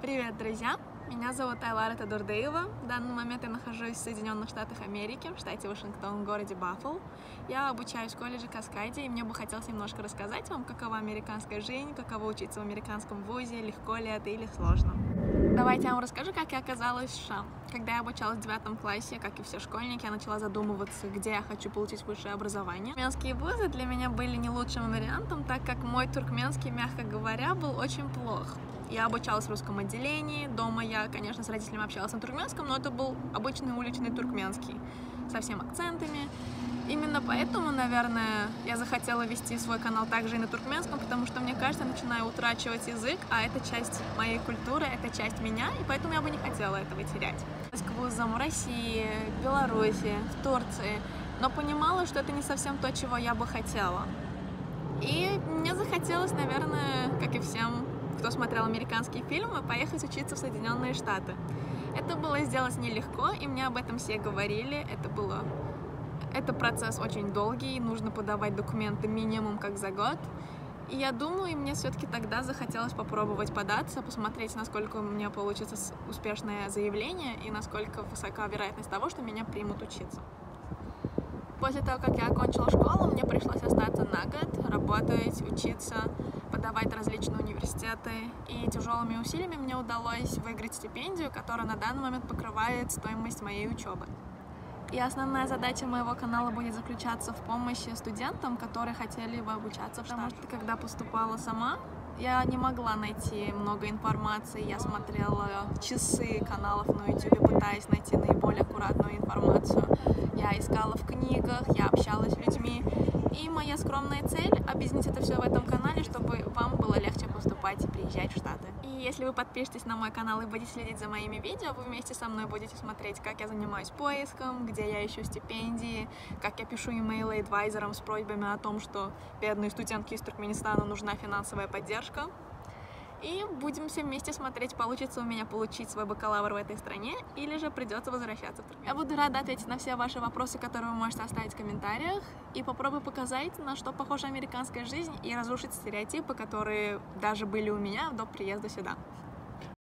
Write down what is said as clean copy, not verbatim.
Привет, друзья! Меня зовут Айлара Тадурдеева. В данный момент я нахожусь в Соединенных Штатах Америки, в штате Вашингтон, в городе Баффало. Я обучаюсь в колледже Каскади, и мне бы хотелось немножко рассказать вам, какова американская жизнь, каково учиться в американском вузе, легко ли это или сложно. Давайте я вам расскажу, как я оказалась в США. Когда я обучалась в 9 классе, как и все школьники, я начала задумываться, где я хочу получить высшее образование. Туркменские вузы для меня были не лучшим вариантом, так как мой туркменский, мягко говоря, был очень плох. Я обучалась в русском отделении, дома я, конечно, с родителями общалась на туркменском, но это был обычный уличный туркменский, со всеми акцентами. Именно поэтому, наверное, я захотела вести свой канал также и на туркменском, потому что, мне кажется, я начинаю утрачивать язык, а это часть моей культуры, это часть меня, и поэтому я бы не хотела этого терять. К вузам в России, в Беларуси, в Турции, но понимала, что это не совсем то, чего я бы хотела. И мне захотелось, наверное, как и всем, кто смотрел американские фильмы, поехать учиться в Соединенные Штаты. Это было сделать нелегко, и мне об этом все говорили. Это процесс очень долгий, нужно подавать документы минимум как за год. И я думаю, мне все-таки тогда захотелось попробовать податься, посмотреть, насколько у меня получится успешное заявление и насколько высока вероятность того, что меня примут учиться. После того, как я окончила школу, мне пришлось остаться на год, работать, учиться, подавать различные университеты. И тяжелыми усилиями мне удалось выиграть стипендию, которая на данный момент покрывает стоимость моей учебы. И основная задача моего канала будет заключаться в помощи студентам, которые хотели бы обучаться в Штатах. Потому что когда поступала сама, я не могла найти много информации. Я смотрела часы каналов на YouTube, пытаясь найти наиболее аккуратную информацию. Я искала в книгах, я общалась с людьми. И моя скромная цель — объяснить это все в этом канале, чтобы вам было легче поступать и приезжать в Штаты. И если вы подпишетесь на мой канал и будете следить за моими видео, вы вместе со мной будете смотреть, как я занимаюсь поиском, где я ищу стипендии, как я пишу имейлы адвайзерам с просьбами о том, что бедные студентки из Туркменистана нужна финансовая поддержка. И будем все вместе смотреть, получится у меня получить свой бакалавр в этой стране, или же придется возвращаться в Туркменистан. Я буду рада ответить на все ваши вопросы, которые вы можете оставить в комментариях, и попробую показать, на что похожа американская жизнь, и разрушить стереотипы, которые даже были у меня до приезда сюда.